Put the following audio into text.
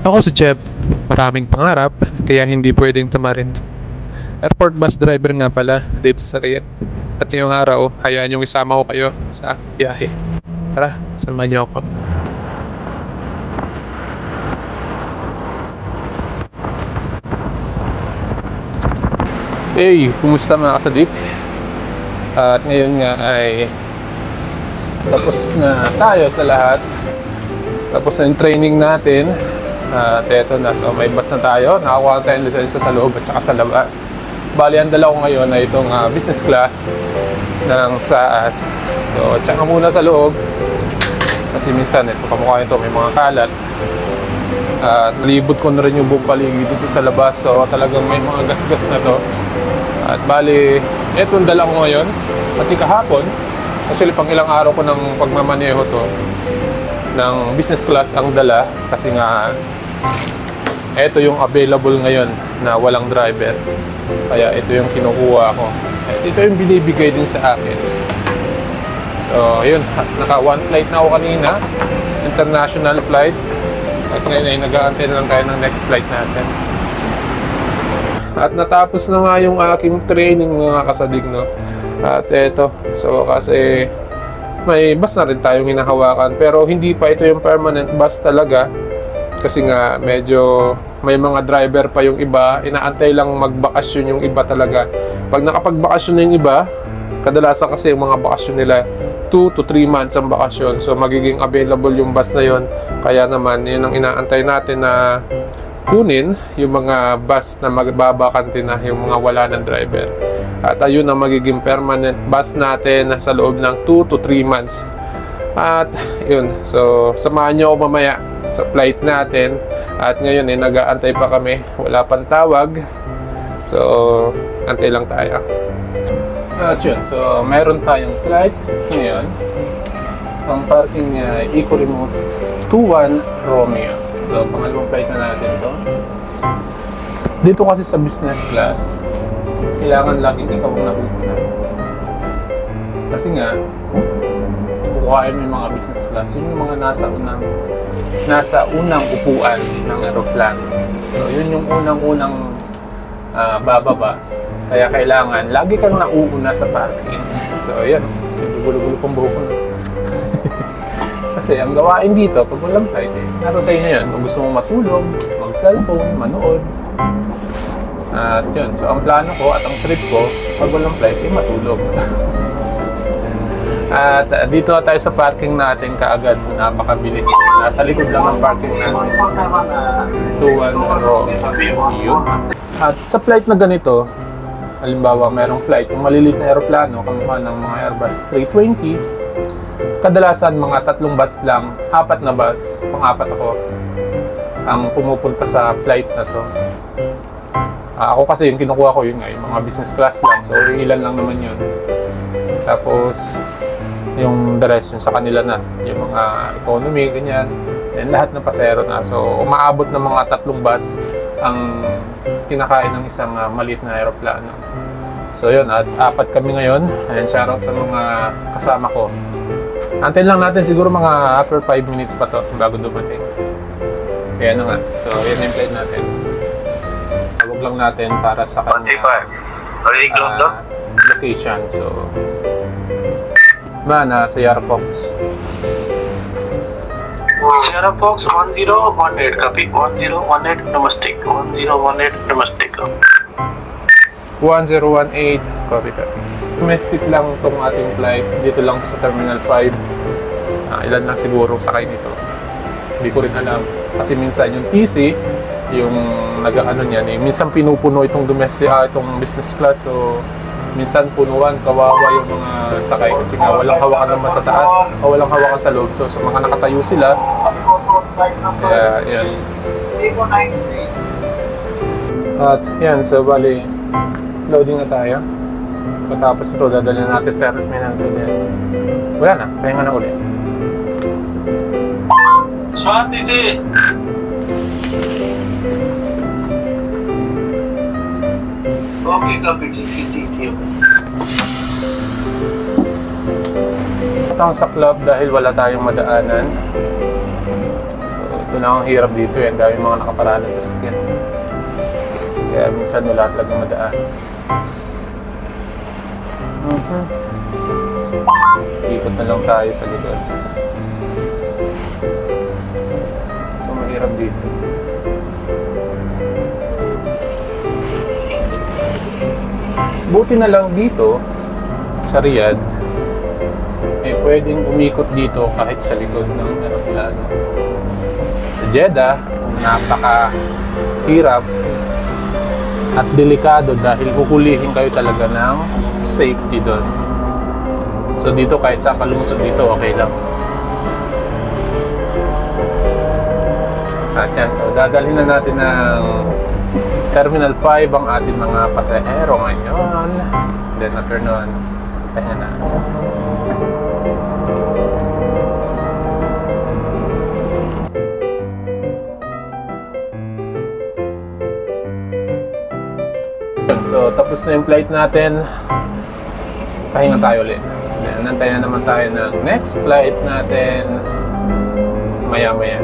Ako si Jeb, maraming pangarap, kaya hindi pwedeng tumarin. Airport bus driver nga pala dito sa Riyadh. At ngayong araw, hayaan yung isama ko kayo sa biyahe. Tara, samahan niyo ako. Hey, kumusta mga kasadik? At ngayon nga ay tapos na tayo sa lahat. Tapos na yung training natin. At eto na, so may bus na tayo. Nakakuha tayong lisensya sa loob at saka sa labas. Bali, ang dala ko ngayon ay itong business class ng SAAS. So, tsaka muna sa loob. Kasi minsan, ito kamukha ito, may mga kalat. At nalibot ko na rin yung buong paligid dito sa labas. So, talagang may mga gas-gas na to. At bali, ito ang dala ko ngayon. At kahapon, actually pang ilang araw ko ng pagmamaneho to, ng business class ang dala. Kasi nga, ito yung available ngayon na walang driver. Kaya ito yung kinukuha ko. Ito yung binibigay din sa akin. So, yun. Naka one flight na ako kanina. International flight. At ngayon ay nag-aantay na lang tayo ng next flight natin. At natapos na nga yung aking training mga kasadig, no? At eto. So, kasi may bus na rin tayong hinahawakan. Pero hindi pa ito yung permanent bus talaga. Kasi nga medyo may mga driver pa yung iba, inaantay lang magbakasyon yung iba talaga. Pag nakapagbakasyon na yung iba, kadalasan kasi yung mga bakasyon nila 2 to 3 months ang bakasyon. So magiging available yung bus na yon. Kaya naman yun ang inaantay natin na kunin yung mga bus na magbabakante na, yung mga wala ng driver. At ayun ang magiging permanent bus natin sa loob ng 2 to 3 months. At yun, so samahan nyo ako mamaya sa flight natin. At ngayon ay nag-aantay pa kami, wala pang tawag. So antay lang tayo. At yun, so meron tayong flight ngayon. Ang parking niya ay Eco Remote 21 Romeo. So pangalawang flight na natin to. Dito kasi sa business class, kailangan laging ikaw ang napupunan. Kasi nga kukuhain mo yung mga business class, yun yung mga nasa unang upuan ng aeroplano. So yun yung unang-unang bababa. Kaya kailangan lagi kang nauuna sa parking. So yan, gulo-gulo pang buhok ko. Kasi ang gawain dito, pag walang flight, nasa sa inyo yan. Kung gusto mong matulog, mag-cellphone, manood. At yun, so ang plano ko at ang trip ko, pag walang flight, matulog. At dito na tayo sa parking natin kaagad, napakabilis. Nasa likod lang ng parking natin. 21 Romeo. At sa flight na ganito, halimbawa mayroong flight, yung maliliit na aeroplano, kamukha ng mga Airbus 320, kadalasan mga 3 bus lang, 4 na bus, pang-4 ako, ang pumupunta sa flight na to. Ako kasi yung kinukuha ko yun nga, yung mga business class lang, so ilan lang naman yun. Tapos yung the rest, yung sa kanila na, yung mga economy, ganyan, and lahat ng pasahero na. So umaabot ng mga 3 bus ang kinakain ng isang maliit na aeroplano. So yun, at 4 kami ngayon. Ayan, shoutout sa mga kasama ko. Antayin lang natin siguro mga after 5 minutes pa to bago dumating. Kaya na nga. So yun yung flight natin. Tawag lang natin para sa kanya location. So sa Sierra Fox. Sierra Fox 1018 copy. 1018 domestic. 1018 domestic. 1018 copy. Domestic lang itong ating flight. Dito lang sa Terminal 5. Ilan lang siguro sakay dito. Hindi ko rin alam. Kasi minsan yung TC, yung nag-ano niyan, minsan pinupuno itong domestic, itong business class. So minsan punuan, kawawa yung mga sakay kasi nga walang hawakan naman sa taas o walang hawakan sa loob to. So mga nakatayo sila. Kaya yan. At yan, so bali loading na tayo. Patapos ito, dadalhin natin sa terminal natin. Wala na, pahinga na ulit. Swanti si okay, copy. TC. Ito sa club dahil wala tayong madaanan. So Ito na ang hirap dito eh. Ang dami mga nakaparalan sa sasakyan. Kaya minsan wala talagang madaan. Ikot na lang tayo sa likod. Ito mahirap dito. Buti na lang dito sa Riyadh eh pwedeng umikot dito kahit sa likod ng aeroplano. Sa Jeddah, napaka-hirap at delikado dahil huhulihin kayo talaga ng safety doon. So dito kahit saan ka lumusot dito, okay lang. At yan, so dadalhin na natin ng Terminal 5 ang ating mga pasahero ngayon. Then after nun, ayan na. So, tapos na yung flight natin. Pahinga tayo ulit. Nantayin na naman tayo ng next flight natin maya-maya.